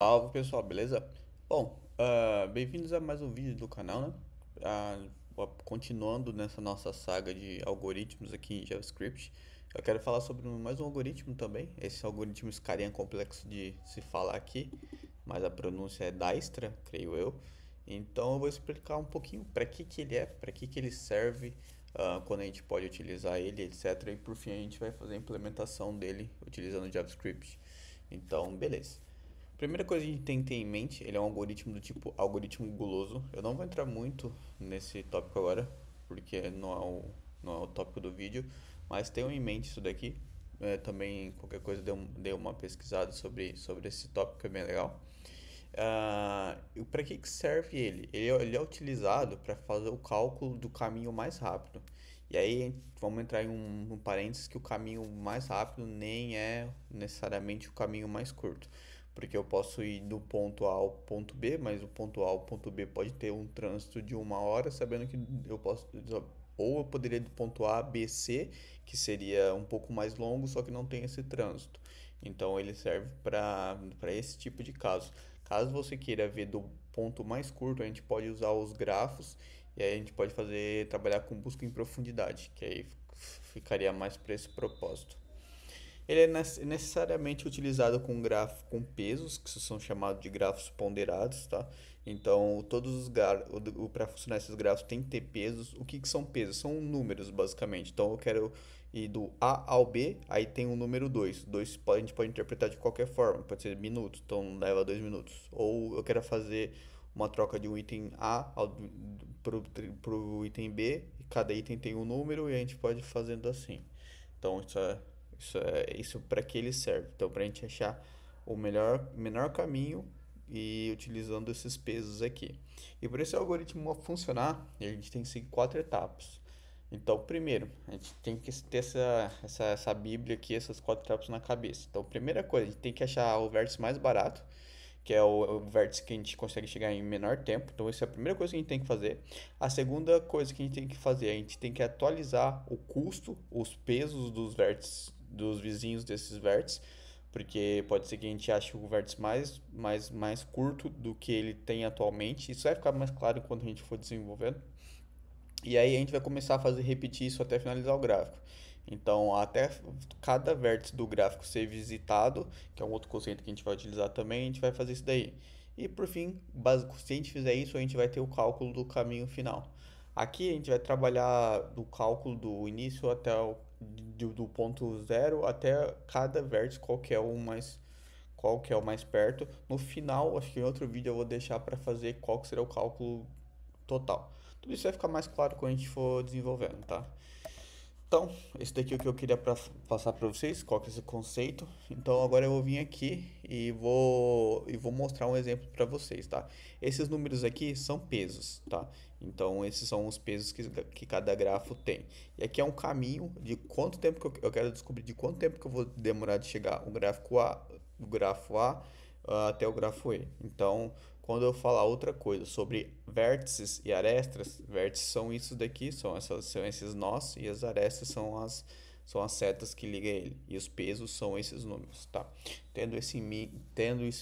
Salve pessoal, beleza? Bom, bem-vindos a mais um vídeo do canal, né? Continuando nessa nossa saga de algoritmos aqui em JavaScript, eu quero falar sobre mais um algoritmo também. Esse algoritmo, esse carinha complexo de se falar aqui, mas a pronúncia é Dijkstra, creio eu. Então eu vou explicar um pouquinho para que ele é, para que ele serve, quando a gente pode utilizar ele, etc. E por fim a gente vai fazer a implementação dele utilizando JavaScript. Então, beleza. Primeira coisa que a gente tem que ter em mente, ele é um algoritmo do tipo algoritmo guloso. Eu não vou entrar muito nesse tópico agora, porque não é o tópico do vídeo, mas tenham em mente isso daqui. Também, qualquer coisa, dê uma pesquisada sobre esse tópico, que é bem legal. E para que serve ele? Ele é utilizado para fazer o cálculo do caminho mais rápido. E aí vamos entrar em um parênteses que o caminho mais rápido nem é necessariamente o caminho mais curto. Porque eu posso ir do ponto A ao ponto B, mas o ponto A ao ponto B pode ter um trânsito de 1 hora, sabendo que eu posso. Ou eu poderia ir do ponto A a B, C, que seria um pouco mais longo, só que não tem esse trânsito. Então ele serve para esse tipo de caso. Caso você queira ver do ponto mais curto, a gente pode usar os grafos e aí a gente pode trabalhar com busca em profundidade, que aí ficaria mais para esse propósito. Ele é necessariamente utilizado com grafo com pesos, que são chamados de grafos ponderados, tá? Então, para funcionar esses grafos tem que ter pesos. O que são pesos? São números, basicamente. Então, eu quero ir do A ao B, aí tem o número 2. A gente pode interpretar de qualquer forma, pode ser minutos, então leva 2 minutos. Ou eu quero fazer uma troca de um item A para o item B, e cada item tem um número e a gente pode ir fazendo assim. Então, isso para que ele serve. Então, para a gente achar o menor caminho e utilizando esses pesos aqui. E para esse algoritmo funcionar, a gente tem que seguir 4 etapas. Então, primeiro, a gente tem que ter essa bíblia aqui, essas 4 etapas na cabeça. Então, primeira coisa, a gente tem que achar o vértice mais barato, que é o vértice que a gente consegue chegar em menor tempo. Então, essa é a primeira coisa que a gente tem que fazer. A segunda coisa que a gente tem que fazer, a gente tem que atualizar o custo, os pesos dos vértices, dos vizinhos desses vértices, porque pode ser que a gente ache o vértice mais curto do que ele tem atualmente. Isso vai ficar mais claro quando a gente for desenvolvendo. E aí a gente vai começar a repetir isso até finalizar o gráfico. Então, até cada vértice do gráfico ser visitado, que é um outro conceito que a gente vai utilizar também, a gente vai fazer isso daí. E por fim, básico, se a gente fizer isso, a gente vai ter o cálculo do caminho final. Aqui a gente vai trabalhar do cálculo do início até do ponto zero até cada vértice, qual que é o mais perto. No final, acho que em outro vídeo eu vou deixar para fazer qual que será o cálculo total. Tudo isso vai ficar mais claro quando a gente for desenvolvendo, tá? Então, esse daqui é o que eu queria passar para vocês, qual que é esse conceito. Então, agora eu vou vir aqui e vou mostrar um exemplo para vocês, tá? Esses números aqui são pesos, tá? Então, esses são os pesos que cada grafo tem. E aqui é um caminho de quanto tempo que eu quero descobrir de quanto tempo que eu vou demorar de chegar o grafo A até o grafo E. Então, quando eu falar outra coisa sobre vértices e arestas, vértices são isso daqui, são esses nós, e as arestas são as setas que ligam ele. E os pesos são esses números, tá? Tendo isso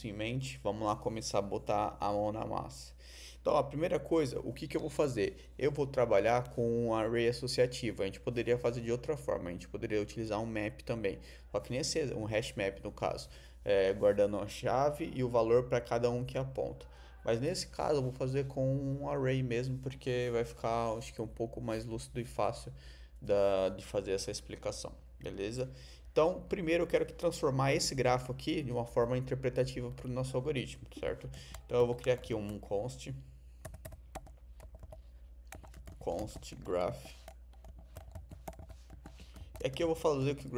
em mente, vamos lá começar a botar a mão na massa. Então, a primeira coisa, o que eu vou fazer? Eu vou trabalhar com um array associativo. A gente poderia fazer de outra forma, a gente poderia utilizar um map também. Só que nesse um hash map no caso, guardando a chave e o valor para cada um que aponta. Mas nesse caso eu vou fazer com um array mesmo, porque vai ficar, acho que um pouco mais lúcido e fácil de fazer essa explicação, beleza? Então, primeiro eu quero transformar esse grafo aqui de uma forma interpretativa para o nosso algoritmo, certo? Então eu vou criar aqui um const graph. E aqui eu vou fazer que o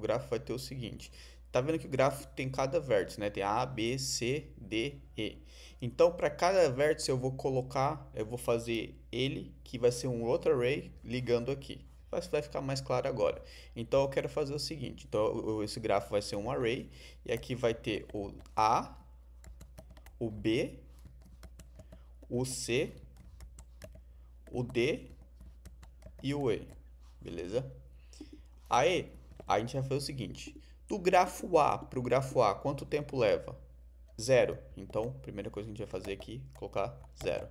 grafo vai ter o seguinte. Tá vendo que o grafo tem cada vértice, né? Tem A, B, C, D, E. Então, para cada vértice eu vou fazer ele, que vai ser um outro array, ligando aqui. Vai ficar mais claro agora. Então, eu quero fazer o seguinte. Então, esse grafo vai ser um array, e aqui vai ter o A, o B, o C, o D e o E. Beleza? Aí, a gente vai fazer o seguinte. Do grafo A para o grafo A, quanto tempo leva? 0. Então, a primeira coisa que a gente vai fazer aqui é colocar 0.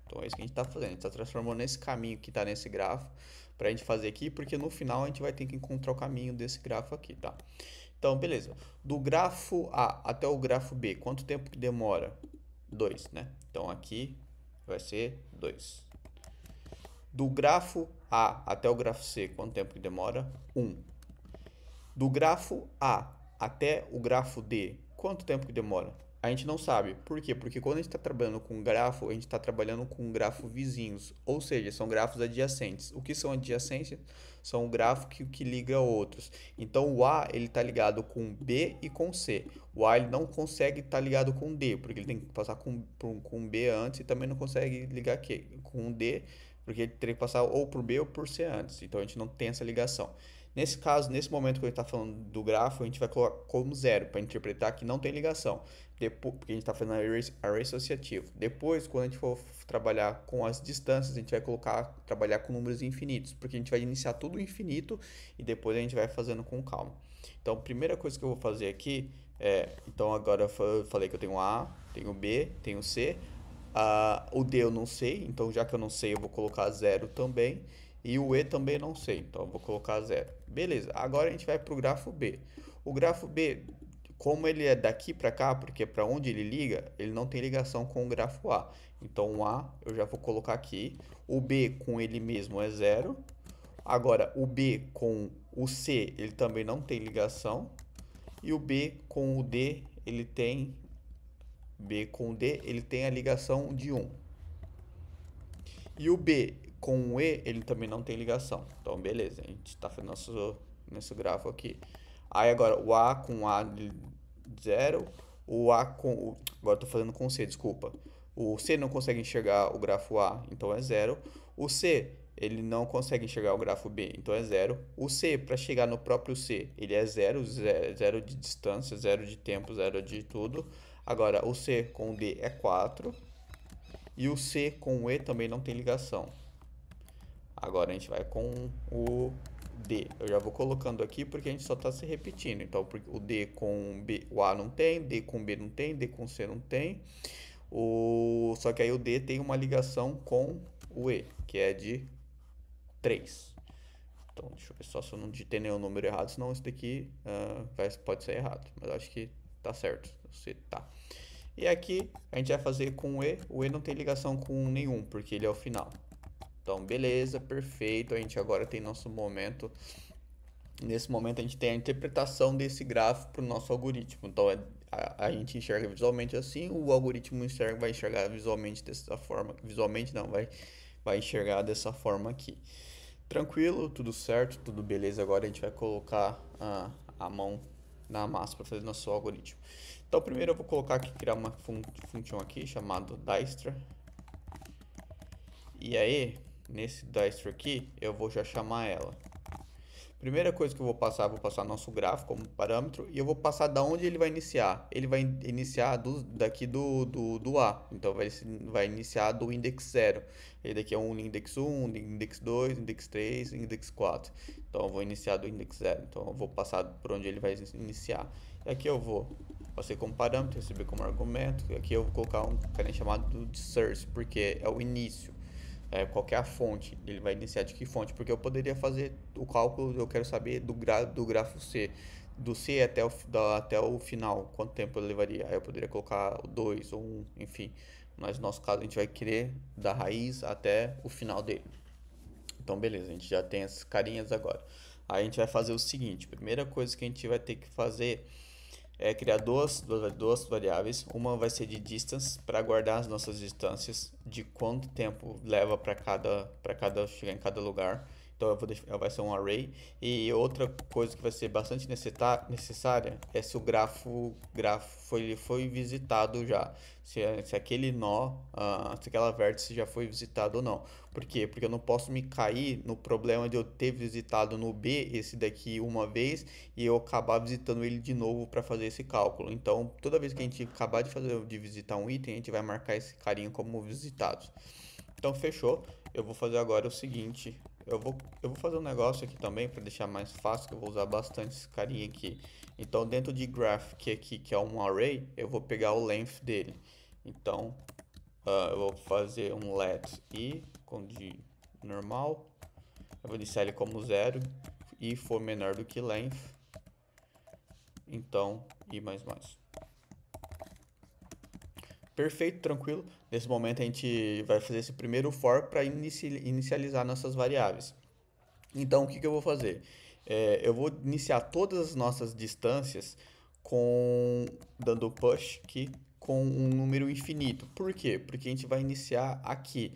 Então é isso que a gente está fazendo, a gente está transformando esse caminho que está nesse grafo para a gente fazer aqui, porque no final a gente vai ter que encontrar o caminho desse grafo aqui, tá? Então, beleza. Do grafo A até o grafo B, quanto tempo que demora? 2, né? Então aqui vai ser 2. Do grafo A até o grafo C, quanto tempo que demora? 1. Do grafo A até o grafo D, quanto tempo que demora? A gente não sabe. Por quê? Porque quando a gente está trabalhando com grafo, a gente está trabalhando com grafos vizinhos, ou seja, são grafos adjacentes. O que são adjacentes? São grafos que liga a outros. Então o A ele está ligado com B e com C. O A ele não consegue estar ligado com D, porque ele tem que passar com B antes e também não consegue ligar aqui, com D, porque ele teria que passar ou por B ou por C antes. Então a gente não tem essa ligação. Nesse caso, nesse momento que a gente está falando do grafo, a gente vai colocar como 0 para interpretar que não tem ligação. Depois, porque a gente está fazendo array associativo. Depois, quando a gente for trabalhar com as distâncias, a gente vai trabalhar com números infinitos, porque a gente vai iniciar tudo infinito e depois a gente vai fazendo com calma. Então, a primeira coisa que eu vou fazer aqui então agora eu falei que eu tenho A, tenho B, tenho C. O D eu não sei, então já que eu não sei, eu vou colocar 0 também. E o E também não sei, então eu vou colocar 0. Beleza, agora a gente vai para o grafo B. O grafo B, como ele é daqui para cá, porque para onde ele liga, ele não tem ligação com o grafo A. Então o A eu já vou colocar aqui. O B com ele mesmo é 0. Agora o B com o C, ele também não tem ligação. E o B com o D, ele tem a ligação de 1. E o B com o E, ele também não tem ligação. Então, beleza, a gente está fazendo nosso grafo aqui. Aí agora, o A com A de 0, o A com... Agora estou fazendo com o C, desculpa. O C não consegue enxergar o grafo A, então é 0. O C, ele não consegue enxergar o grafo B, então é 0. O C, para chegar no próprio C, ele é 0, 0 de distância, 0 de tempo, 0 de tudo. Agora, o C com o D é 4. E o C com o E também não tem ligação. Agora a gente vai com o D. Eu já vou colocando aqui porque a gente só está se repetindo. Então, o D com B, o A não tem, D com B não tem, D com C não tem. Só que aí o D tem uma ligação com o E, que é de 3. Então, deixa eu ver só se eu não digitei nenhum número errado, senão isso daqui pode ser errado. Mas eu acho que tá certo. Você tá. E aqui a gente vai fazer com o E. O E não tem ligação com nenhum, porque ele é o final. Então, beleza, perfeito. A gente agora tem nosso momento. Nesse momento a gente tem a interpretação desse gráfico para o nosso algoritmo. Então, a gente enxerga visualmente assim, o algoritmo vai enxergar visualmente dessa forma. Visualmente não, vai enxergar dessa forma aqui. Tranquilo, tudo certo, tudo beleza. Agora a gente vai colocar a mão na massa para fazer nosso algoritmo. Então, primeiro eu vou colocar aqui, criar uma função aqui chamada Dijkstra. E aí, nesse Dijkstra aqui, eu vou já chamar ela. Primeira coisa que eu vou passar nosso gráfico como parâmetro e eu vou passar da onde ele vai iniciar. Ele vai iniciar daqui do A, então vai iniciar do index 0. Ele daqui é um index 1, index 2, index 3, index 4. Então eu vou iniciar do index 0, então eu vou passar por onde ele vai iniciar. E aqui eu vou passei como parâmetro, receber como argumento, e aqui eu vou colocar um carinha chamado de source, porque é o início. Qual que é a fonte, ele vai iniciar de que fonte, porque eu poderia fazer o cálculo, eu quero saber do grafo C, do C até o final, quanto tempo ele levaria, aí eu poderia colocar o 2 ou 1, enfim, mas no nosso caso a gente vai querer da raiz até o final dele. Então beleza, a gente já tem as carinhas agora. Aí a gente vai fazer o seguinte, primeira coisa que a gente vai ter que fazer é criar duas variáveis. Uma vai ser de distance, para guardar as nossas distâncias, de quanto tempo leva para cada chegar em cada lugar. Então vai ser um array. E outra coisa que vai ser bastante necessária é se o grafo foi visitado já. Se aquele nó, se aquela vértice já foi visitado ou não. Por quê? Porque eu não posso me cair no problema de eu ter visitado no B esse daqui uma vez e eu acabar visitando ele de novo para fazer esse cálculo. Então, toda vez que a gente acabar de visitar um item, a gente vai marcar esse carinho como visitado. Então, fechou. Eu vou fazer agora o seguinte, eu vou fazer um negócio aqui também para deixar mais fácil, que eu vou usar bastante esse carinha aqui. Então, dentro de graph, que aqui que é um array, eu vou pegar o length dele. Então, eu vou fazer um let i com de normal. Eu vou iniciar ele como 0 e for menor do que length. Então, i mais mais. Perfeito, tranquilo. Nesse momento a gente vai fazer esse primeiro for para inicializar nossas variáveis. Então, o que eu vou fazer? Eu vou iniciar todas as nossas distâncias dando push aqui com um número infinito. Por quê? Porque a gente vai iniciar aqui.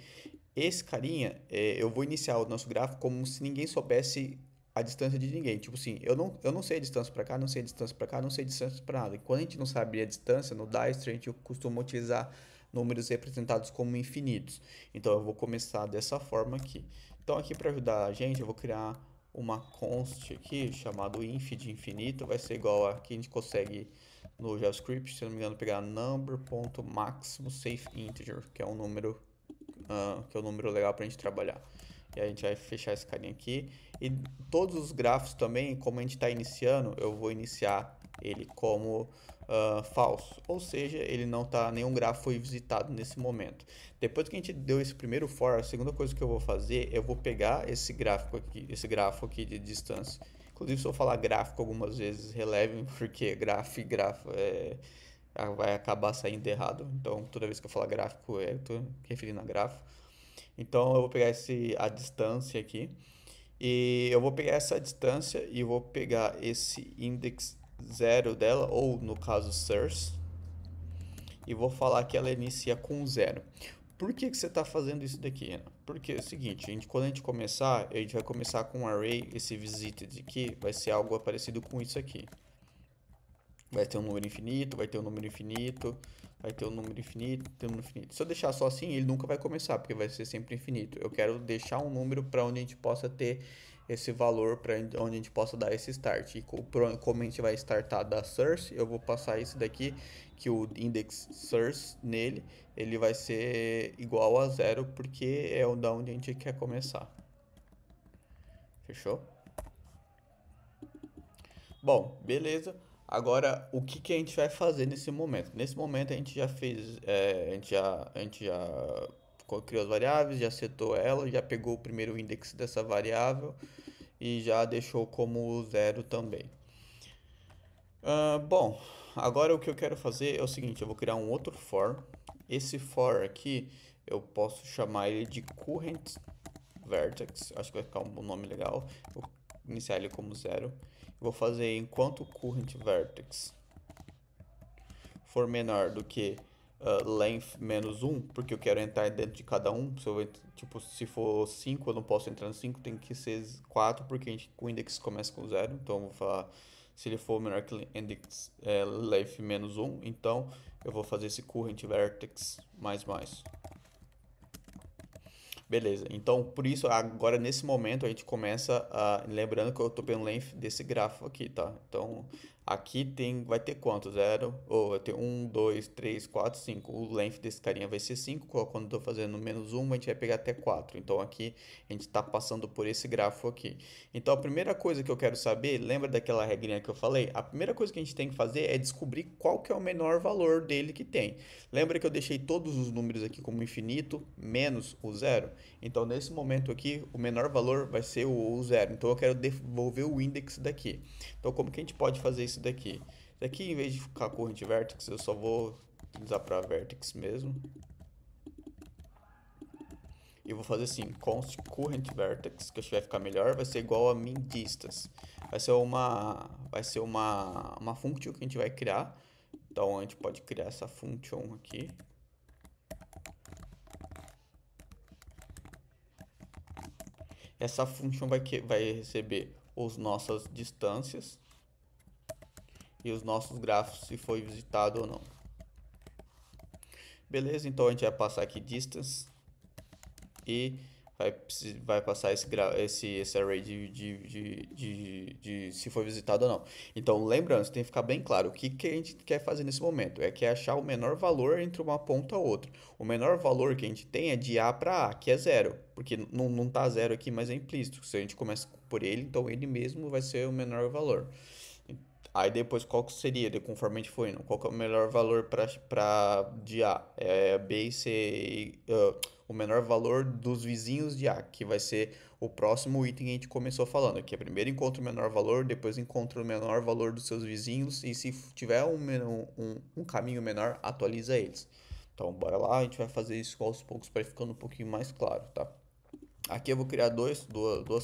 Esse carinha, eu vou iniciar o nosso gráfico como se ninguém soubesse a distância de ninguém. Tipo assim, eu não sei a distância para cá, não sei a distância para cá, não sei a distância para nada. E quando a gente não sabe a distância, no Dijkstra a gente costuma utilizar números representados como infinitos. Então eu vou começar dessa forma aqui. Então aqui para ajudar a gente, eu vou criar uma const aqui chamado inf de infinito, vai ser igual a que a gente consegue no JavaScript, se não me engano, pegar number.maximum_safe_integer, que é um número legal para a gente trabalhar. E a gente vai fechar esse carinha aqui. E todos os grafos também, como a gente está iniciando, eu vou iniciar ele como falso. Ou seja, ele não tá, nenhum grafo foi visitado nesse momento. Depois que a gente deu esse primeiro for, a segunda coisa que eu vou fazer, eu vou pegar esse grafo aqui de distância. Inclusive, se eu falar gráfico algumas vezes, relevem, porque grafo e grafo vai acabar saindo errado. Então, toda vez que eu falar gráfico, eu estou referindo a grafo. Então, eu vou pegar a distância aqui. E eu vou pegar essa distância e vou pegar esse index 0 dela, ou no caso source, e vou falar que ela inicia com 0. Por que você está fazendo isso daqui, Renan? Porque é o seguinte, quando a gente começar, a gente vai começar com um array, esse visited aqui vai ser algo parecido com isso aqui. Vai ter um número infinito, vai ter um número infinito, vai ter um número infinito, tem um número infinito. Se eu deixar só assim, ele nunca vai começar, porque vai ser sempre infinito. Eu quero deixar um número para onde a gente possa ter esse valor, para onde a gente possa dar esse start. E como a gente vai startar da source, eu vou passar isso daqui, que o index source nele, ele vai ser igual a 0, porque é da onde a gente quer começar. Fechou? Bom, beleza. Agora, o que a gente vai fazer nesse momento? Nesse momento a gente já fez, a gente já criou as variáveis, já setou ela, já pegou o primeiro index dessa variável e já deixou como 0 também. Bom, agora o que eu quero fazer é o seguinte, eu vou criar um outro for. Esse for aqui, eu posso chamar ele de current vertex, acho que vai ficar um nome legal. Vou iniciar ele como 0. Vou fazer enquanto current vertex for menor do que length menos 1, porque eu quero entrar dentro de cada um. Se for 5, eu não posso entrar no 5, tem que ser 4, porque o index começa com 0. Então eu vou falar, se ele for menor que index length menos 1, então eu vou fazer esse current vertex mais mais. Beleza, então por isso agora nesse momento a gente começa lembrando que eu estou pelo length desse grafo aqui, tá? Então aqui vai ter quanto? 0, ou vai ter 1, 2, 3, 4, 5. O length desse carinha vai ser 5, quando eu estou fazendo menos 1 a gente vai pegar até 4. Então aqui a gente está passando por esse grafo aqui. Então a primeira coisa que eu quero saber, lembra daquela regrinha que eu falei? A primeira coisa que a gente tem que fazer é descobrir qual que é o menor valor dele que tem. Lembra que eu deixei todos os números aqui como infinito, menos o 0? Então, nesse momento aqui, o menor valor vai ser o 0. Então, eu quero devolver o index daqui. Então, como que a gente pode fazer isso daqui? Daqui, em vez de ficar current vertex, eu só vou utilizar para vertex mesmo. E vou fazer assim, const current vertex, que acho que vai ficar melhor, vai ser igual a min distance. Vai ser uma function que a gente vai criar. Então, a gente pode criar essa function aqui. Essa função vai receber as nossas distâncias e os nossos grafos, se foi visitado ou não. Beleza, então a gente vai passar aqui distance e vai passar esse array de se foi visitado ou não. Então, lembrando, você tem que ficar bem claro o que, que a gente quer fazer nesse momento. É que é achar o menor valor entre uma ponta e outra. O menor valor que a gente tem é de A para A, que é zero. Porque não tá zero aqui, mas é implícito. Se a gente começa por ele, então ele mesmo vai ser o menor valor. Aí depois qual que seria, conforme a gente foi indo, qual que é o melhor valor para de A? É B e C, o menor valor dos vizinhos de A, que vai ser o próximo item que a gente começou falando, que é primeiro encontra o menor valor, depois encontra o menor valor dos seus vizinhos, e se tiver um caminho menor, atualiza eles. Então bora lá, a gente vai fazer isso aos poucos para ir ficando um pouquinho mais claro, tá? Aqui eu vou criar duas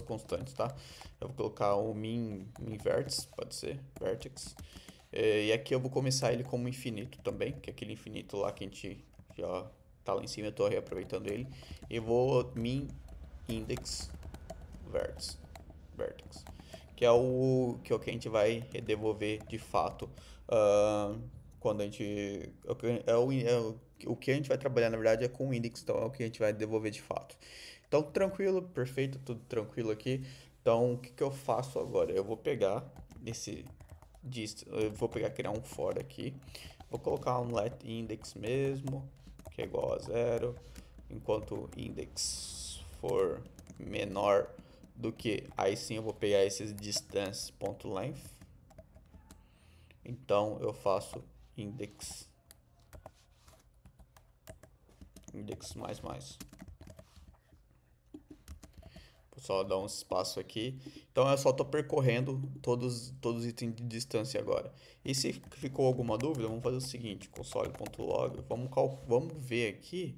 constantes, tá? Eu vou colocar o min vertex, pode ser, vertex. E aqui eu vou começar ele como infinito também, que é aquele infinito lá que a gente já tá lá em cima, eu tô reaproveitando ele. E vou min index vertex, que é o que a gente vai devolver de fato quando a gente o que a gente vai trabalhar na verdade é com o index, então é o que a gente vai devolver de fato. Então tranquilo, perfeito, tudo tranquilo aqui. Então o que que eu faço agora? Eu vou pegar eu vou pegar criar um for aqui. Vou colocar um let index mesmo, que é igual a zero, enquanto index for menor do que, aí sim eu vou pegar esses distance.length. Então eu faço index mais. Vou só dar um espaço aqui. Então eu só estou percorrendo todos os itens de distância agora. E se ficou alguma dúvida, vamos fazer o seguinte, console.log, vamos ver aqui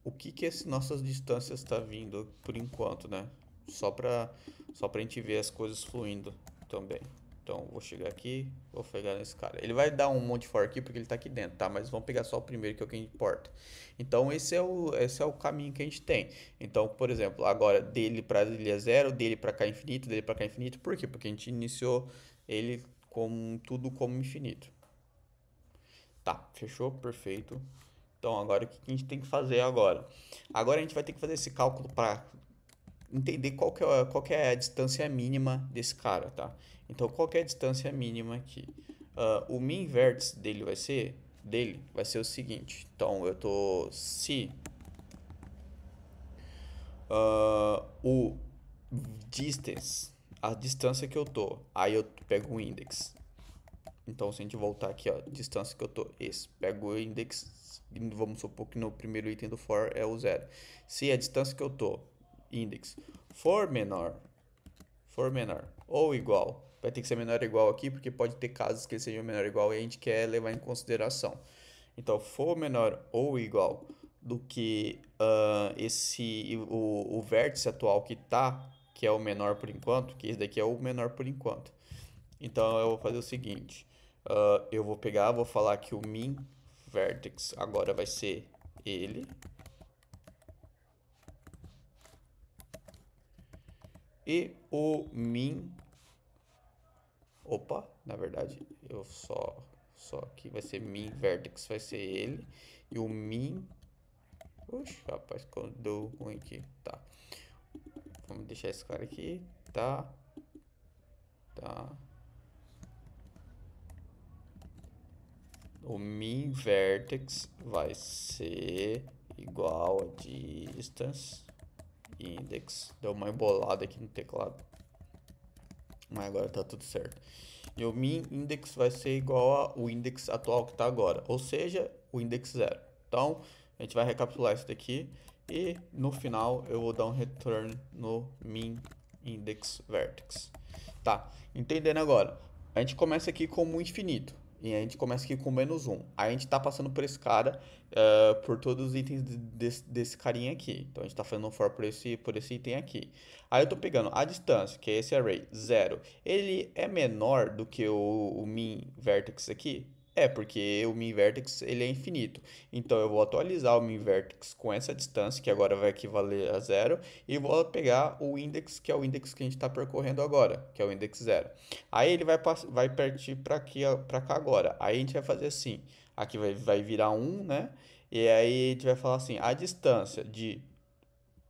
o que as nossas distâncias está vindo por enquanto, né? Só pra gente ver as coisas fluindo também. Então, vou chegar aqui, vou pegar nesse cara. Ele vai dar um monte de for aqui porque ele está aqui dentro, tá? Mas vamos pegar só o primeiro que é o que importa. Então, esse é o caminho que a gente tem. Então, por exemplo, agora dele para ele é zero, dele para cá é infinito, dele para cá é infinito. Por quê? Porque a gente iniciou ele com tudo como infinito. Tá, fechou? Perfeito. Então, agora o que a gente tem que fazer agora? Agora a gente vai ter que fazer esse cálculo para entender qual que é a distância mínima desse cara, tá? Então, qual que é a distância mínima aqui? O min vértice dele vai ser o seguinte. Então, se o distance, a distância que eu tô, aí eu pego o index. Então, se a gente voltar aqui, ó, distância que eu tô, pego o index, vamos supor que no primeiro item do for é o zero. Se a distância que eu tô, index, for menor ou igual, vai ter que ser menor ou igual aqui, porque pode ter casos que ele seja menor ou igual e a gente quer levar em consideração. Então, for menor ou igual do que o vértice atual que é o menor por enquanto, que esse daqui é o menor por enquanto. Então, eu vou fazer o seguinte, eu vou falar que o min vertex agora vai ser ele. E o min. Opa, na verdade, eu só aqui vai ser min vertex, vai ser ele. E o min. Oxe, rapaz, deu ruim aqui. Tá. Vamos deixar esse cara aqui. Tá. O min vertex vai ser igual a distance index. Deu uma embolada aqui no teclado, mas agora tá tudo certo. E o min index vai ser igual ao index atual que está agora, ou seja, o index zero. Então, a gente vai recapitular isso daqui e no final eu vou dar um return no min index vertex. Tá, entendendo agora. A gente começa aqui como infinito. E a gente começa aqui com menos 1. Aí a gente tá passando por esse cara, por todos os itens desse carinha aqui. Então a gente tá fazendo um for por esse item aqui. Aí eu tô pegando a distância, que é esse array, 0. Ele é menor do que o min vertex aqui? É, porque o min vertex ele é infinito. Então eu vou atualizar o min vertex com essa distância, que agora vai equivaler a 0, e vou pegar o index, que é o index que a gente está percorrendo agora, que é o index 0. Aí ele vai partir para cá agora. Aí a gente vai fazer assim, aqui vai virar 1, né? E aí a gente vai falar assim, a distância de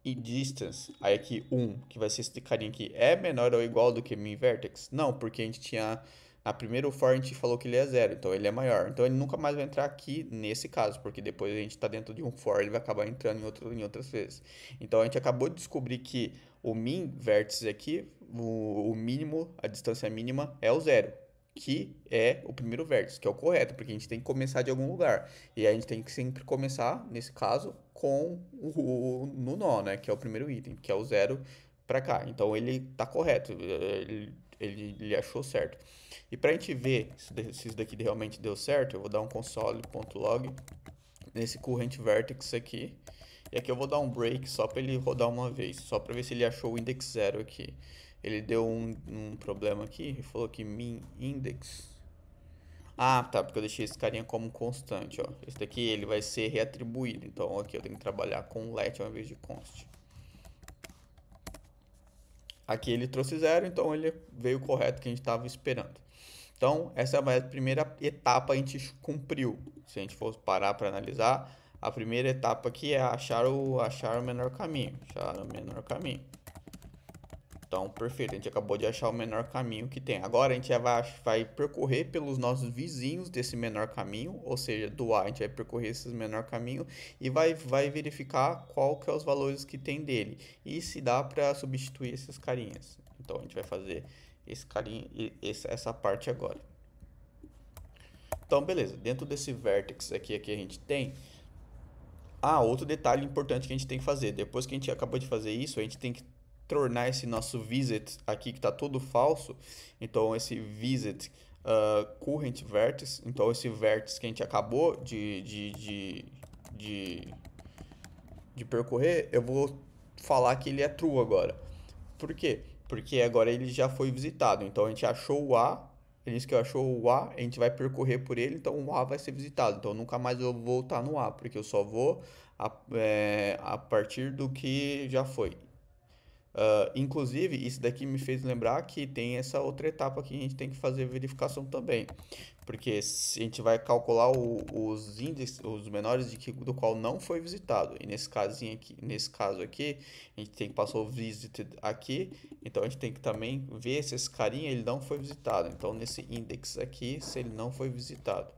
e distance, aí aqui 1, que vai ser esse carinha aqui, é menor ou igual do que min vertex? Não, porque a gente tinha, na primeira for a gente falou que ele é 0, então ele é maior. Então ele nunca mais vai entrar aqui nesse caso, porque depois a gente está dentro de um for, ele vai acabar entrando em outras vezes. Então a gente acabou de descobrir que o min vértice aqui, o mínimo, a distância mínima é o 0, que é o primeiro vértice, que é o correto, porque a gente tem que começar de algum lugar. E aí a gente tem que sempre começar, nesse caso, com no nó, né? Que é o primeiro item, que é o 0 para cá. Então ele tá correto, ele achou certo. E para a gente ver se isso daqui realmente deu certo, eu vou dar um console.log nesse current vertex aqui. E aqui eu vou dar um break só para ele rodar uma vez, só para ver se ele achou o index 0 aqui. Ele deu um problema aqui, ele falou que min index. Ah, tá, porque eu deixei esse carinha como constante, ó. Esse daqui ele vai ser reatribuído, então aqui eu tenho que trabalhar com let ao invés de const. Aqui ele trouxe 0, então ele veio correto que a gente estava esperando. Então, essa é a primeira etapa a gente cumpriu. Se a gente fosse parar para analisar, a primeira etapa aqui é achar o menor caminho. Achar o menor caminho. Então, perfeito, a gente acabou de achar o menor caminho que tem. Agora a gente já vai percorrer pelos nossos vizinhos desse menor caminho, ou seja, do A a gente vai percorrer esse menor caminho e vai verificar qual que é os valores que tem dele e se dá para substituir esses carinhas. Então a gente vai fazer esse carinha e essa parte agora. Então, beleza, dentro desse vértex aqui a gente tem outro detalhe importante que a gente tem que fazer. Depois que a gente acabou de fazer isso, a gente tem que tornar esse nosso visit aqui que está todo falso. Então, esse visit current vertex. Então, esse vértice que a gente acabou de percorrer, eu vou falar que ele é true agora. Por quê? Porque agora ele já foi visitado. Então, a gente achou o A. Ele disse que achou o A, a gente vai percorrer por ele, então o A vai ser visitado. Então nunca mais eu vou voltar no A, porque eu só vou a partir do que já foi. Inclusive, isso daqui me fez lembrar que tem essa outra etapa que a gente tem que fazer verificação também. Porque se a gente vai calcular os índices, os menores do qual não foi visitado. E nesse caso aqui, a gente tem que passar o visited aqui. Então a gente tem que também ver se esse carinha ele não foi visitado. Então nesse index aqui, se ele não foi visitado.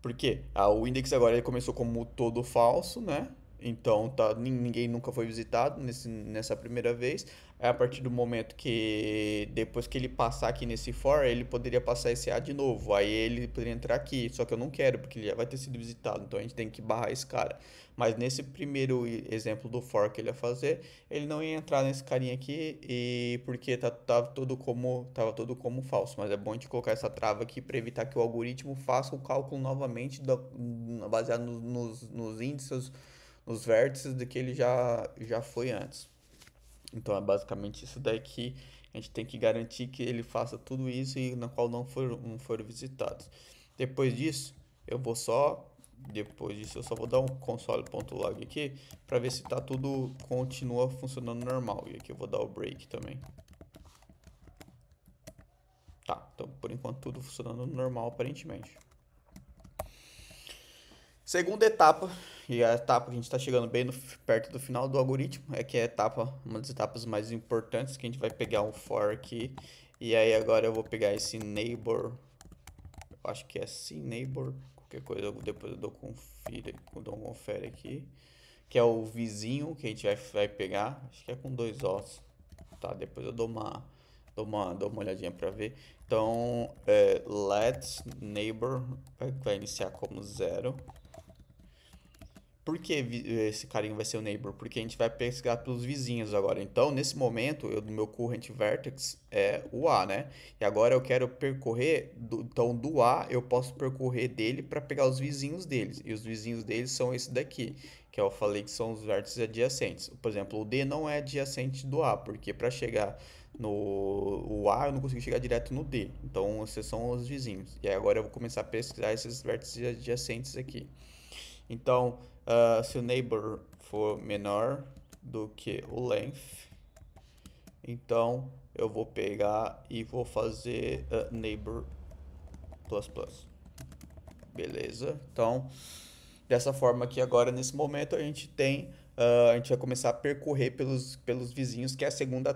Por quê? O index agora ele começou como todo falso, né? Então ninguém nunca foi visitado nessa primeira vez. É a partir do momento que depois que ele passar aqui nesse for, ele poderia passar esse A de novo. Aí ele poderia entrar aqui. Só que eu não quero, porque ele já vai ter sido visitado. Então a gente tem que barrar esse cara. Mas nesse primeiro exemplo do for que ele ia fazer, ele não ia entrar nesse carinha aqui e porque tava todo como falso. Mas é bom a gente colocar essa trava aqui para evitar que o algoritmo faça o cálculo novamente baseado nos índices, nos vértices de que ele já foi antes. Então é basicamente isso daí que a gente tem que garantir que ele faça tudo isso e na qual não foram visitados. Depois disso, eu só vou dar um console.log aqui para ver se tá tudo continua funcionando normal. E aqui eu vou dar o break também. Tá, então por enquanto tudo funcionando normal aparentemente. Segunda etapa, e a etapa que a gente está chegando bem perto do final do algoritmo, é que é a etapa, uma das etapas mais importantes, que a gente vai pegar um for aqui, e aí agora eu vou pegar esse neighbor, acho que é assim, neighbor, qualquer coisa, depois eu dou um confere aqui, que é o vizinho que a gente vai pegar, acho que é com 2 Os, tá? Depois eu dou uma olhadinha para ver. Então, let neighbor vai iniciar como 0. Por que esse carinho vai ser o neighbor? Porque a gente vai pesquisar pelos vizinhos agora. Então, nesse momento, o meu current vertex é o A, né? E agora eu quero percorrer, então do A eu posso percorrer dele para pegar os vizinhos deles. E os vizinhos deles são esse daqui, que eu falei que são os vértices adjacentes. Por exemplo, o D não é adjacente do A, porque para chegar no A eu não consigo chegar direto no D. Então, esses são os vizinhos. E aí agora eu vou começar a pesquisar esses vértices adjacentes aqui. Então, se o neighbor for menor do que o length, então eu vou pegar e vou fazer neighbor++. Beleza? Então, Dessa forma que agora, nesse momento, a gente tem, a gente vai começar a percorrer pelos vizinhos, que é a segunda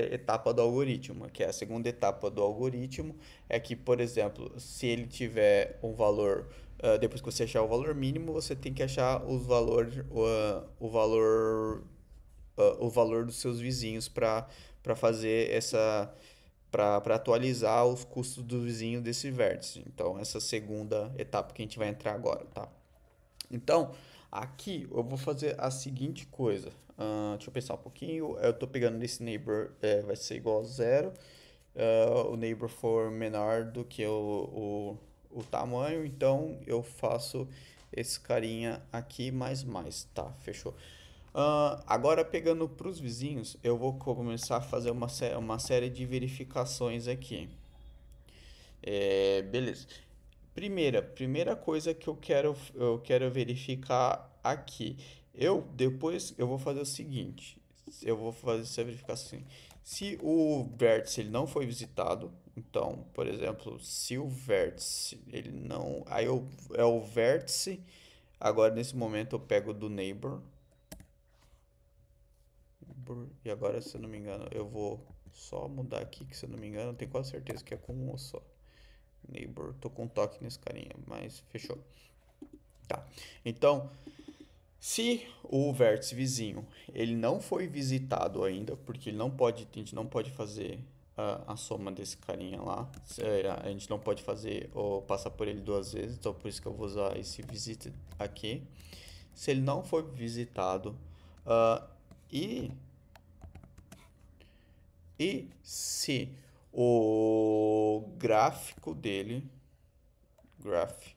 etapa do algoritmo. Que é a segunda etapa do algoritmo é que, por exemplo, se ele tiver um valor, depois que você achar o valor mínimo, você tem que achar o valor dos seus vizinhos para fazer essa para atualizar os custos do vizinho desse vértice. Então, essa segunda etapa que a gente vai entrar agora, tá? Então, aqui eu vou fazer a seguinte coisa. Deixa eu pensar um pouquinho. Eu estou pegando esse neighbor, vai ser igual a zero. O neighbor for menor do que o tamanho, então eu faço esse carinha aqui mais, tá? Fechou. Agora, pegando para os vizinhos, eu vou começar a fazer uma série de verificações aqui. Beleza. Primeira coisa que eu quero verificar aqui. Depois eu vou fazer o seguinte. Eu vou fazer essa verificação assim. Se o vértice ele não foi visitado, então, por exemplo, se o vértice ele não, é o vértice. Agora nesse momento eu pego do neighbor. E agora, se eu não me engano, eu vou só mudar aqui, que se eu não me engano, eu tenho quase certeza que é com um só. Neighbor, tô com um toque nesse carinha, mas fechou. Tá. Então, se o vértice vizinho ele não foi visitado ainda, porque a gente não pode fazer a soma desse carinha lá, a gente não pode fazer ou passar por ele duas vezes, então por isso que eu vou usar esse visit aqui. Se ele não foi visitado e se o gráfico dele, graph,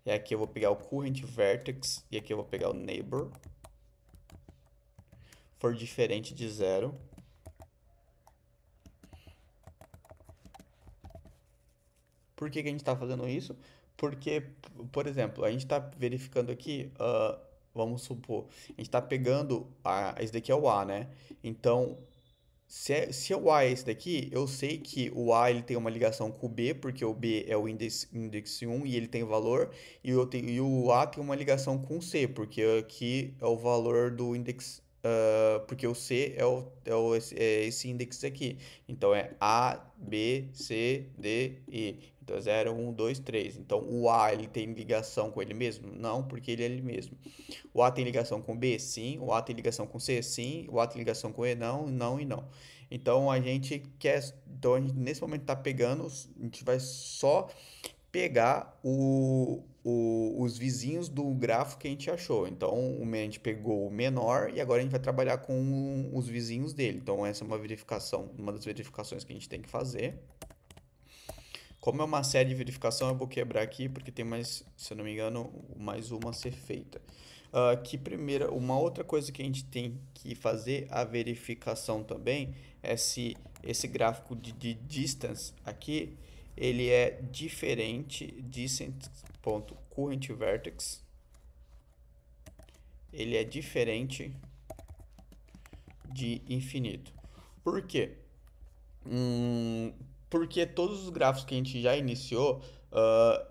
e aqui eu vou pegar o current vertex e aqui eu vou pegar o neighbor, for diferente de zero. Por que a gente está fazendo isso? Porque, por exemplo, a gente está verificando aqui, vamos supor, a gente está pegando, esse daqui é o A, né? Então, se o A é esse daqui, eu sei que o A ele tem uma ligação com o B, porque o B é o index 1 e ele tem valor, e o A tem uma ligação com o C, porque aqui é o valor do index, porque o C é esse index aqui. Então é A, B, C, D, E. Então é 0, 1, 2, 3. Então o A ele tem ligação com ele mesmo? Não, porque ele é ele mesmo. O A tem ligação com B? Sim. O A tem ligação com C? Sim. O A tem ligação com E? Não, não e não. Então a gente quer. Então a gente, nesse momento está pegando. A gente vai só pegar os vizinhos do grafo que a gente achou. Então a gente pegou o menor e agora a gente vai trabalhar com os vizinhos dele. Então essa é uma verificação, uma das verificações que a gente tem que fazer. Como é uma série de verificação, eu vou quebrar aqui porque tem mais, se eu não me engano, mais uma a ser feita. Uma outra coisa que a gente tem que fazer a verificação também é se esse gráfico de distance aqui ele é diferente distance.currentVertex, ele é diferente de infinito. Por quê? Porque todos os gráficos que a gente já iniciou,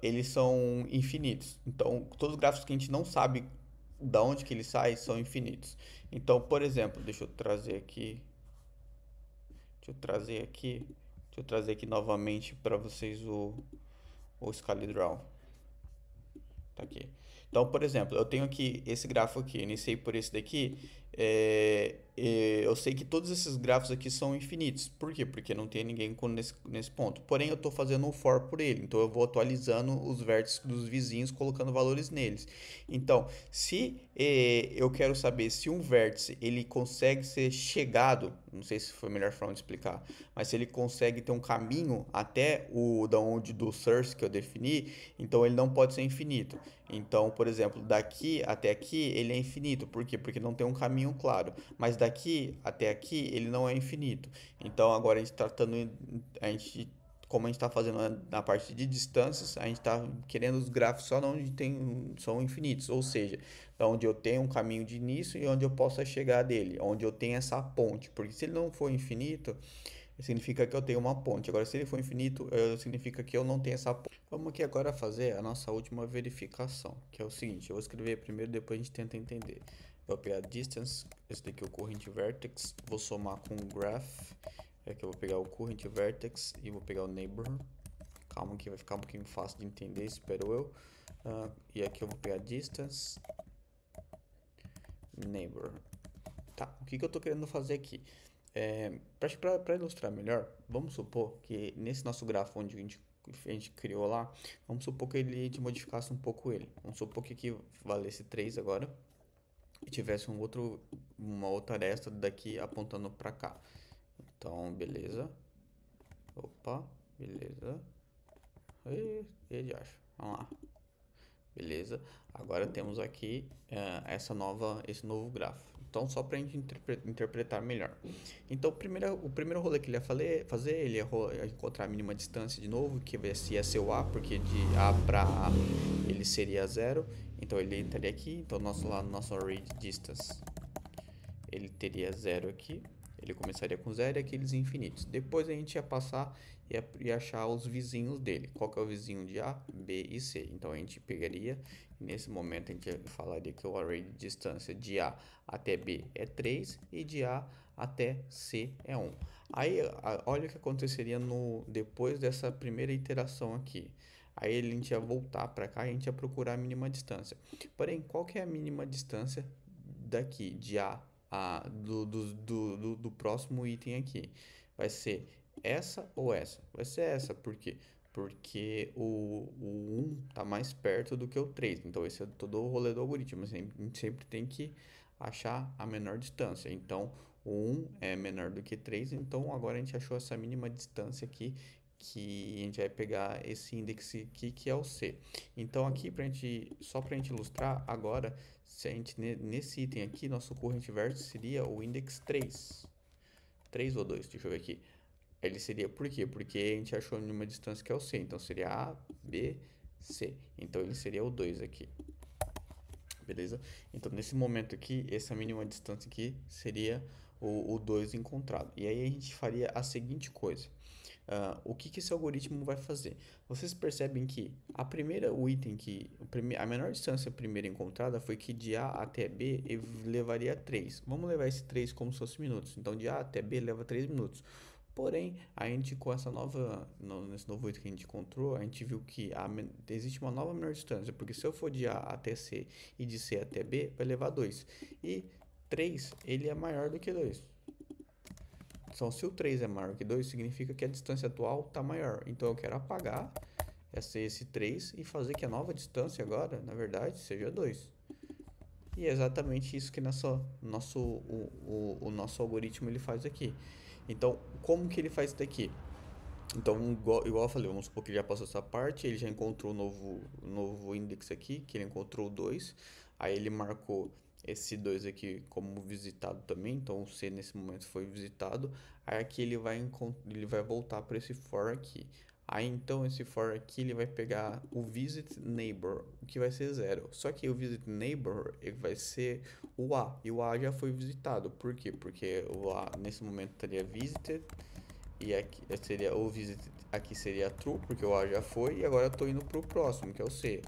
eles são infinitos. Então, todos os gráficos que a gente não sabe da onde que eles saem são infinitos. Então, por exemplo, deixa eu trazer aqui, novamente para vocês o ScaleDraw. Tá aqui. Então, por exemplo, eu tenho aqui esse gráfico aqui, iniciei por esse daqui, eu sei que todos esses grafos aqui são infinitos. Por quê? Porque não tem ninguém nesse ponto. Porém, eu estou fazendo um for por ele, então eu vou atualizando os vértices dos vizinhos, colocando valores neles. Então, se eu quero saber se um vértice ele consegue ser chegado, não sei se foi a melhor forma de explicar, mas se ele consegue ter um caminho até do source que eu defini, então ele não pode ser infinito. Então, por exemplo, daqui até aqui ele é infinito. Por quê? Porque não tem um caminho claro. Mas daqui até aqui ele não é infinito. Então, agora a gente tratando, como a gente está fazendo na parte de distâncias, a gente está querendo os gráficos só onde são infinitos. Ou seja, onde eu tenho um caminho de início e onde eu possa chegar dele. Onde eu tenho essa ponte. Porque se ele não for infinito, significa que eu tenho uma ponte. Agora, se ele for infinito, significa que eu não tenho essa ponte. Vamos aqui agora fazer a nossa última verificação, que é o seguinte, eu vou escrever primeiro, depois a gente tenta entender. Eu vou pegar distance, esse daqui é o current vertex, vou somar com o graph, aqui eu vou pegar o current vertex e vou pegar o neighbor. Calma que vai ficar um pouquinho fácil de entender, espero eu. E aqui eu vou pegar distance, neighbor. Tá, o que eu tô querendo fazer aqui? Para ilustrar melhor, vamos supor que nesse nosso grafo onde a gente criou lá, vamos supor que a gente modificasse um pouco ele. Vamos supor que aqui valesse 3 agora e tivesse uma outra aresta daqui apontando para cá. Então, beleza. Opa, beleza. E acho. Vamos lá. Beleza. Agora temos aqui esse novo grafo. Então, só para a gente interpretar melhor. Então, o primeiro rolê que ele ia fazer, ele ia encontrar a mínima distância de novo, que ia ser o A, porque de A para A ele seria zero. Então, ele estaria aqui. Então, nosso array distance, ele teria zero aqui. Ele começaria com zero e aqueles infinitos. Depois a gente ia passar e achar os vizinhos dele. Qual que é o vizinho de A, B e C? Então a gente pegaria, nesse momento a gente falaria que o array de distância de A até B é 3 e de A até C é 1. Aí olha o que aconteceria depois dessa primeira iteração aqui. Aí a gente ia voltar para cá e a gente ia procurar a mínima distância. Porém, qual que é a mínima distância daqui, de do próximo item aqui? Vai ser essa ou essa? Vai ser essa, por quê? Porque o 1 está mais perto do que o 3. Então, esse é todo o rolê do algoritmo. A gente sempre tem que achar a menor distância. Então, o 1 é menor do que 3. Então, agora a gente achou essa mínima distância aqui, que a gente vai pegar esse índice aqui, que é o C. Então, aqui, só para a gente ilustrar, agora, se a gente, nesse item aqui, nosso current vertex seria o index 3. 3 ou 2, deixa eu ver aqui. Ele seria por quê? Porque a gente achou numa distância que é o C. Então seria A, B, C. Então ele seria o 2 aqui. Beleza? Então nesse momento aqui, essa mínima distância aqui seria o 2 encontrado. E aí a gente faria a seguinte coisa. O que esse algoritmo vai fazer? Vocês percebem que o item a menor distância primeira encontrada foi que de A até B levaria 3. Vamos levar esse 3 como se fosse minutos. Então de A até B leva 3 minutos. Porém, a gente com nesse novo item que a gente encontrou, a gente viu que existe uma nova menor distância, porque se eu for de A até C e de C até B, vai levar 2. E 3, ele é maior do que 2. Então, se o 3 é maior que 2, significa que a distância atual está maior. Então, eu quero apagar esse 3 e fazer que a nova distância agora, na verdade, seja 2. E é exatamente isso que o nosso algoritmo ele faz aqui. Então, como que ele faz isso daqui? Então, igual eu falei, vamos supor que ele já passou essa parte, ele já encontrou o novo index aqui, que ele encontrou o 2. Aí ele marcou esse 2 aqui como visitado também, então o C nesse momento foi visitado. Aí aqui ele vai voltar para esse for aqui. Aí então esse for aqui ele vai pegar o visit neighbor, o que vai ser 0. Só que o visit neighbor ele vai ser o A, e o A já foi visitado. Por quê? Porque o A nesse momento estaria visited. E aqui seria o visit, aqui seria true, porque o A já foi, e agora eu tô indo pro próximo, que é o C.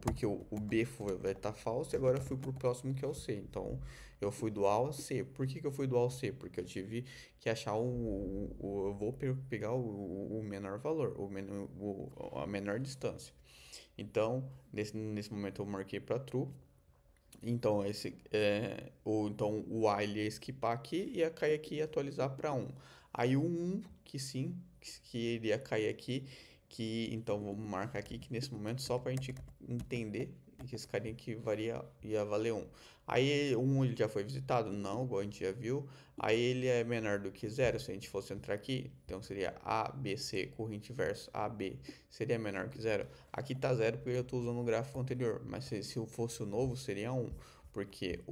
Porque o B vai estar falso, e agora eu fui pro próximo, que é o C. Então, eu fui do A ao C. Por que eu fui do A ao C? Porque eu tive que achar eu vou pegar o menor valor, a menor distância. Então, nesse momento eu marquei para true. Então, então o A ele ia skipar aqui, ia cair aqui e atualizar para 1. Aí o 1, que sim, que ele ia cair aqui, então vamos marcar aqui que nesse momento só para a gente entender que esse carinha aqui ia valer 1. Aí o 1 ele já foi visitado? Não, igual a gente já viu. Aí ele é menor do que 0, se a gente fosse entrar aqui, então seria A, B, C, corrente inverso, A, B, seria menor que 0. Aqui tá 0 porque eu estou usando o gráfico anterior, mas se fosse o novo seria 1, porque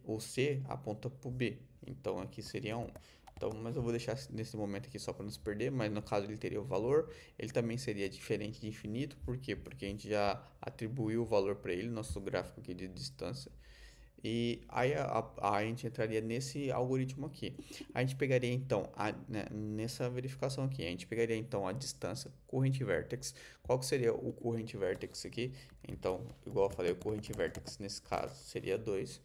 o C aponta para o B, então aqui seria 1. Então, mas eu vou deixar nesse momento aqui só para não se perder, mas no caso ele teria o valor, ele também seria diferente de infinito, por quê? Porque a gente já atribuiu o valor para ele, nosso gráfico aqui de distância. E aí a gente entraria nesse algoritmo aqui. A gente pegaria então, nessa verificação aqui, a gente pegaria então a distância corrente vertex. Qual que seria o corrente vertex aqui? Então, igual eu falei, o corrente vertex nesse caso seria 2.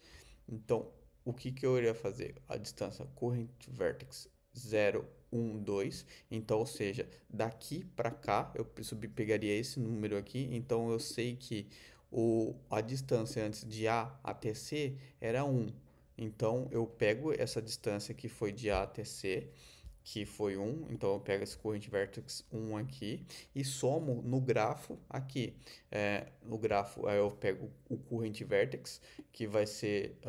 Então, o que que eu iria fazer? A distância corrente vertex 0, 1, 2. Então, ou seja, daqui para cá, eu pegaria esse número aqui. Então, eu sei que a distância antes de A até C era 1. Então, eu pego essa distância que foi de A até C, que foi 1. Então, eu pego esse corrente vertex 1 aqui e somo no grafo aqui. No grafo, aí eu pego o corrente vertex, que vai ser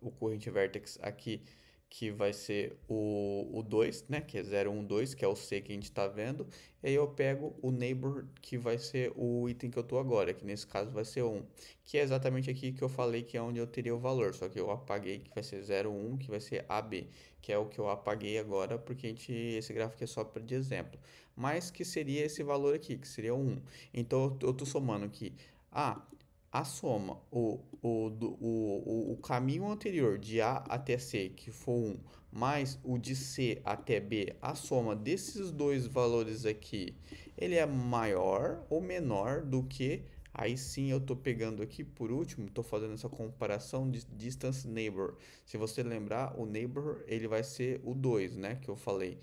o corrente vertex aqui, que vai ser o 2, né? Que é 0, 1, 2, que é o C que a gente está vendo. E aí eu pego o neighbor, que vai ser o item que eu estou agora, que nesse caso vai ser 1. Que é exatamente aqui que eu falei que é onde eu teria o valor. Só que eu apaguei que vai ser 0, 1, que vai ser AB, que é o que eu apaguei agora, porque esse gráfico é só de exemplo. Mas que seria esse valor aqui, que seria 1. Então eu estou somando aqui. A soma, o caminho anterior de A até C, que for 1, mais o de C até B, a soma desses dois valores aqui, ele é maior ou menor do que, aí sim eu estou pegando aqui por último, estou fazendo essa comparação de distance neighbor. Se você lembrar, o neighbor ele vai ser o 2, né, que eu falei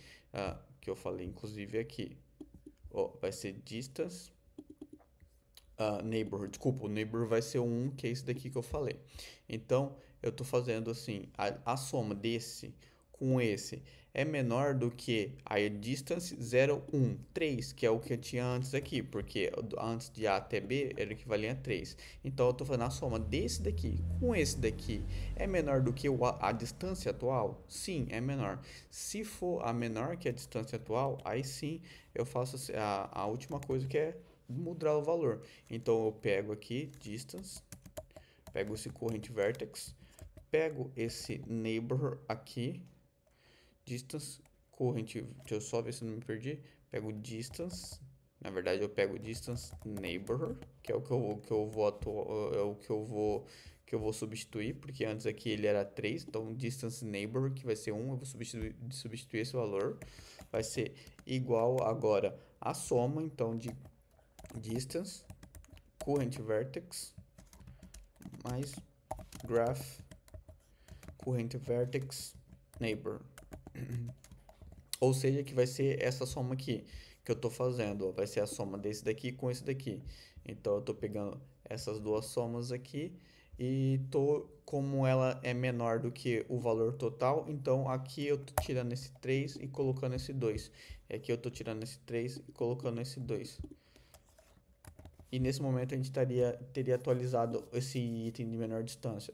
inclusive aqui. Ó, vai ser distance neighbor, desculpa, o neighbor vai ser um, que é esse daqui que eu falei. Então, eu estou fazendo assim, a soma desse com esse é menor do que a distance 0, 1, 3, que é o que eu tinha antes aqui, porque antes de A até B era equivalente a 3. Então, eu estou fazendo a soma desse daqui com esse daqui é menor do que a distância atual? Sim, é menor. Se for a menor que a distância atual, aí sim eu faço a última coisa que é mudar o valor. Então eu pego aqui distance, pego esse corrente vertex, pego esse neighbor aqui, distance, corrente, deixa eu só ver se não me perdi, pego distance, na verdade eu pego distance neighbor, que é o que eu vou é o que eu vou substituir, porque antes aqui ele era 3, então distance neighbor, que vai ser 1, eu vou substituir esse valor, vai ser igual agora a soma, então, de distance current vertex mais graph current vertex neighbor. Ou seja, que vai ser essa soma aqui que eu estou fazendo. Ó, vai ser a soma desse daqui com esse daqui. Então eu estou pegando essas duas somas aqui e como ela é menor do que o valor total, então aqui eu estou tirando esse 3 e colocando esse 2. E aqui eu estou tirando esse 3 e colocando esse 2. E nesse momento a gente teria atualizado esse item de menor distância.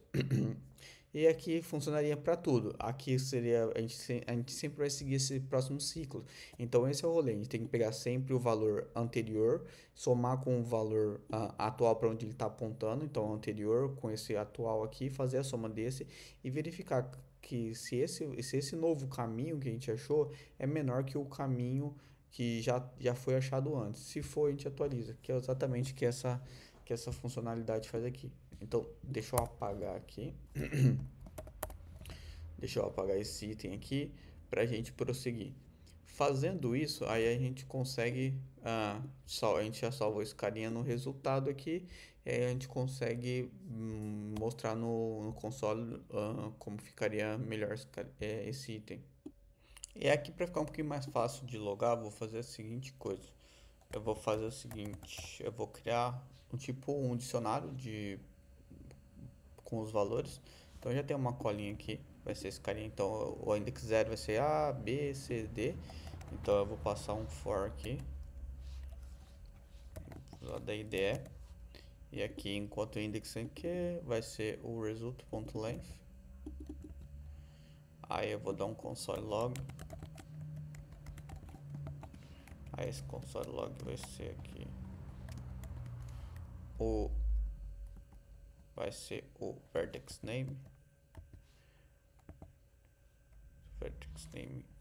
E aqui funcionaria para tudo. Aqui seria, a gente sempre vai seguir esse próximo ciclo. Então esse é o rolê. A gente tem que pegar sempre o valor anterior, somar com o valor atual para onde ele está apontando. Então anterior com esse atual aqui, fazer a soma desse e verificar que se esse novo caminho que a gente achou é menor que o caminho que já foi achado antes. Se for, a gente atualiza, que é exatamente o que essa funcionalidade faz aqui. Então, deixa eu apagar aqui. Deixa eu apagar esse item aqui para a gente prosseguir. Fazendo isso, aí a gente consegue, a gente já salvou esse carinha no resultado aqui, e aí a gente consegue mostrar no console como ficaria melhor esse item. E aqui para ficar um pouquinho mais fácil de logar, vou fazer a seguinte coisa. Eu vou fazer o seguinte, eu vou criar um dicionário com os valores. Então já tem uma colinha aqui, vai ser esse carinha. Então o index 0 vai ser A, B, C, D. Então eu vou passar um for aqui, da IDE. E aqui, enquanto o index aqui vai ser o result.length. Aí eu vou dar um console log. Aí esse console log vai ser aqui vai ser o vertex name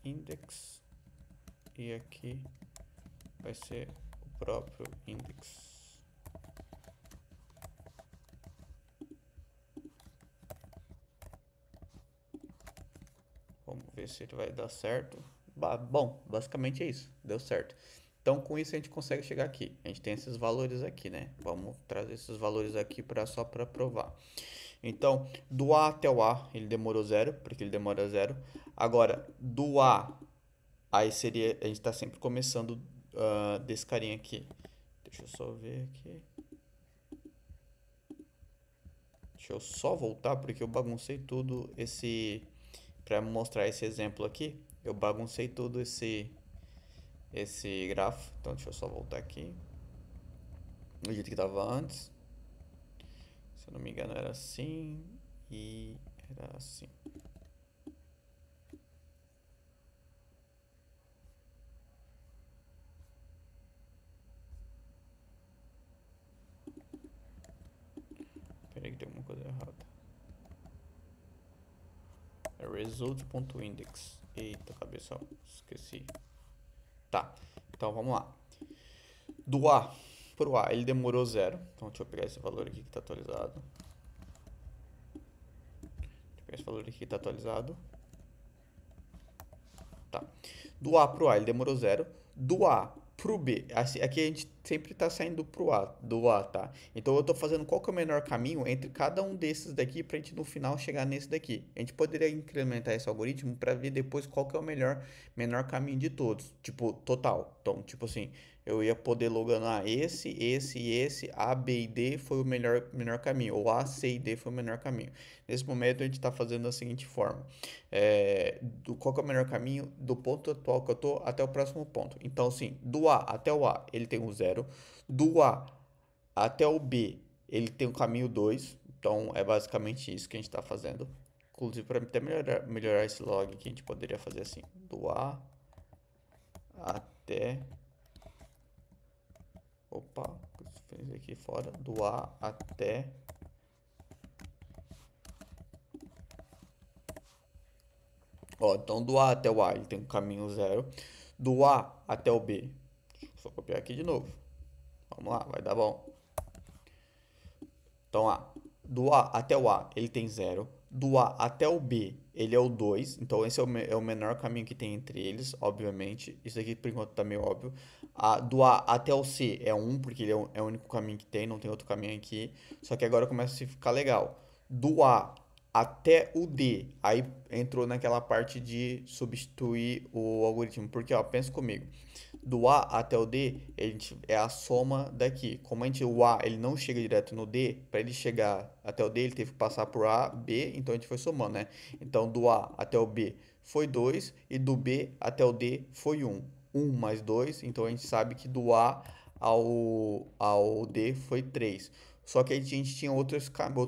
index, e aqui vai ser o próprio index. Vamos ver se ele vai dar certo. Bom, basicamente é isso. Deu certo. Então, com isso a gente consegue chegar aqui. A gente tem esses valores aqui, né? Vamos trazer esses valores aqui só para provar. Então, do A até o A, ele demorou zero, porque ele demora zero. Agora, do A, aí seria, a gente está sempre começando desse carinha aqui. Deixa eu só ver aqui. Deixa eu só voltar, porque eu baguncei tudo para mostrar esse exemplo aqui. Eu baguncei tudo esse grafo. Então, deixa eu só voltar aqui. Do jeito que estava antes. Se eu não me engano, era assim e era assim. Peraí que tem alguma coisa errada. É result.index. Eita, cabeça, esqueci. Tá, então vamos lá. Do A pro A, ele demorou zero. Então deixa eu pegar esse valor aqui que está atualizado. Deixa eu pegar esse valor aqui que está atualizado. Tá. Do A pro A, ele demorou zero. Do A pro B, aqui a gente sempre está saindo do A, tá? Então eu estou fazendo qual que é o menor caminho entre cada um desses daqui para a gente no final chegar nesse daqui. A gente poderia incrementar esse algoritmo para ver depois qual que é o menor caminho de todos, tipo, total. Então, tipo assim, eu ia poder loganar esse, A, B e D foi o menor caminho, ou A, C e D foi o menor caminho. Nesse momento a gente está fazendo da seguinte forma. Qual que é o melhor caminho do ponto atual que eu tô até o próximo ponto. Então, assim, do A até o A, ele tem um zero. Do A até o B, ele tem o caminho 2. Então, é basicamente isso que a gente está fazendo. Inclusive, para até melhorar esse log aqui, a gente poderia fazer assim. Do A até... Opa, fiz aqui fora. Do A até... Ó, então do A até o A ele tem um caminho zero. Do A até o B, deixa eu só copiar aqui de novo. Vamos lá, vai dar bom. Então, do A até o A ele tem zero. Do A até o B ele é o 2. Então, esse é o menor caminho que tem entre eles, obviamente. Isso aqui por enquanto tá meio óbvio. Do A até o C é 1, porque ele é o único caminho que tem, não tem outro caminho aqui. Só que agora começa a ficar legal. Do A até o D, aí entrou naquela parte de substituir o algoritmo. Porque, ó, pensa comigo. Do A até o D, é a soma daqui. Como o A ele não chega direto no D, para ele chegar até o D, ele teve que passar por A, B, então a gente foi somando, né? Então, do A até o B foi 2 e do B até o D foi 1. 1 mais 2, então a gente sabe que do A ao D foi 3. Só que a gente tinha outro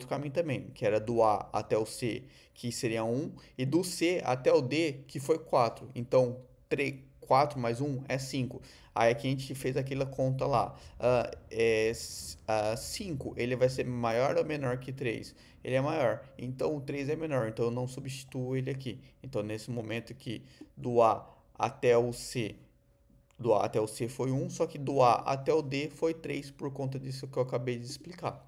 caminho também, que era do A até o C, que seria 1, e do C até o D, que foi 4. Então, 4 mais 1 é 5. Aí aqui a gente fez aquela conta lá. 5, ele vai ser maior ou menor que 3? Ele é maior. Então, o 3 é menor. Então, eu não substituo ele aqui. Então, nesse momento aqui, do A até o C do A até o C foi 1, só que do A até o D foi 3 por conta disso que eu acabei de explicar.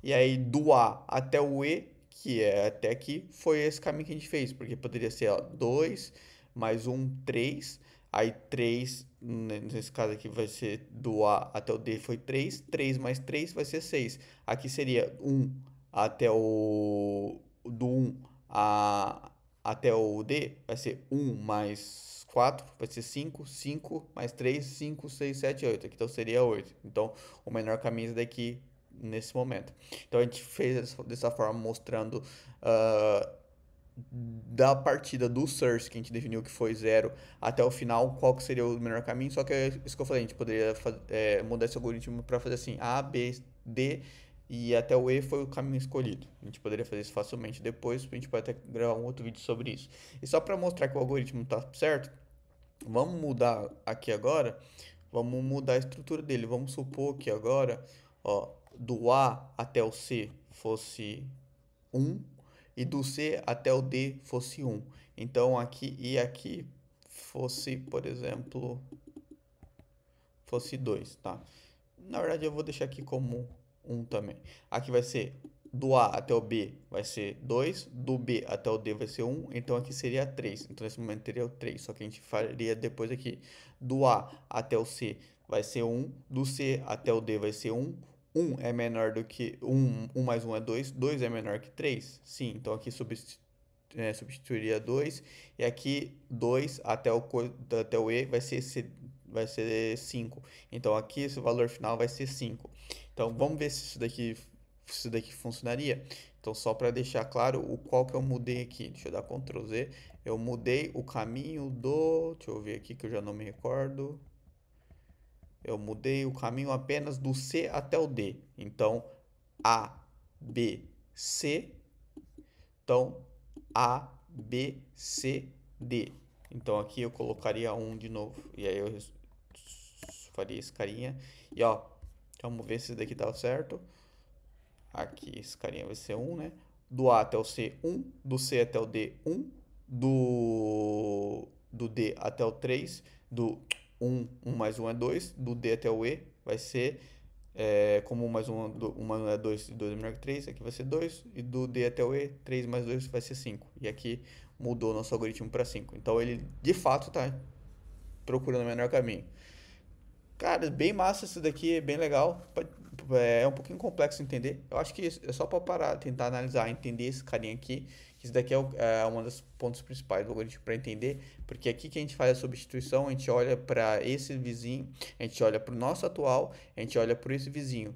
E aí do A até o E, que é até aqui, foi esse caminho que a gente fez, porque poderia ser 2 mais 1, 3. Aí 3, nesse caso aqui vai ser do A até o D foi 3, 3 mais 3 vai ser 6. Aqui seria 1 até do 1 até o D vai ser 1 mais 4, vai ser 5, 5 mais 3, 5, 6, 7, 8. Aqui então seria 8. Então o menor caminho é daqui nesse momento. Então a gente fez dessa forma mostrando da partida do source que a gente definiu que foi 0 até o final, qual que seria o melhor caminho. Só que é isso que eu falei, a gente poderia mudar esse algoritmo para fazer assim, A, B, D e até o E foi o caminho escolhido. A gente poderia fazer isso facilmente depois, a gente pode até gravar um outro vídeo sobre isso. E só para mostrar que o algoritmo está certo, vamos mudar aqui agora, vamos mudar a estrutura dele. Vamos supor que agora, ó, do A até o C fosse 1 e do C até o D fosse 1. Então aqui e aqui fosse, por exemplo, fosse 2, tá? Na verdade eu vou deixar aqui como 1 também. Aqui vai ser do A até o B vai ser 2, do B até o D vai ser 1, então aqui seria 3. Então nesse momento teria o 3, só que a gente faria depois aqui. Do A até o C vai ser 1, do C até o D vai ser 1. 1 é menor do que 1, 1 mais 1 é 2, 2 é menor que 3? Sim, então aqui substituiria 2, e aqui 2 até o E vai ser 5. Então aqui esse valor final vai ser 5. Então vamos ver se isso daqui funcionaria. Então só para deixar claro o qual que eu mudei aqui. Deixa eu dar Ctrl Z. Eu mudei o caminho do, deixa eu ver aqui que eu já não me recordo. Eu mudei o caminho apenas do C até o D. Então A, B, C. Então A, B, C, D. Então aqui eu colocaria 1 de novo. E aí eu faria esse carinha. E ó, vamos ver se isso daqui tá certo. Aqui esse carinha vai ser 1, né? Do A até o C, 1. Do C até o D, 1. Do D até o 3. Do 1 mais 1 é 2. Do D até o E vai ser, como 1 mais 1 é 2 e 2 é menor que 3, aqui vai ser 2. E do D até o E, 3 mais 2 vai ser 5. E aqui mudou nosso algoritmo para 5. Então ele de fato está procurando o menor caminho. Cara, bem massa isso daqui, é bem legal. É um pouquinho complexo de entender. Eu acho que é só para parar, tentar analisar, entender esse carinha aqui. Que isso daqui é um dos pontos principais do algoritmo para entender. Porque aqui que a gente faz a substituição, a gente olha para esse vizinho, a gente olha para o nosso atual, a gente olha para esse vizinho.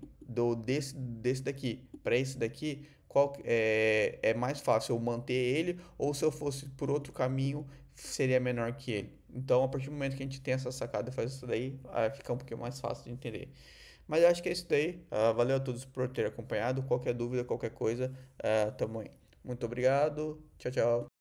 Desse daqui para esse daqui, qual é mais fácil eu manter ele, ou se eu fosse por outro caminho, seria menor que ele. Então, a partir do momento que a gente tem essa sacada e faz isso daí, fica um pouquinho mais fácil de entender. Mas eu acho que é isso daí. Valeu a todos por ter acompanhado. Qualquer dúvida, qualquer coisa, tamo aí. Muito obrigado. Tchau, tchau.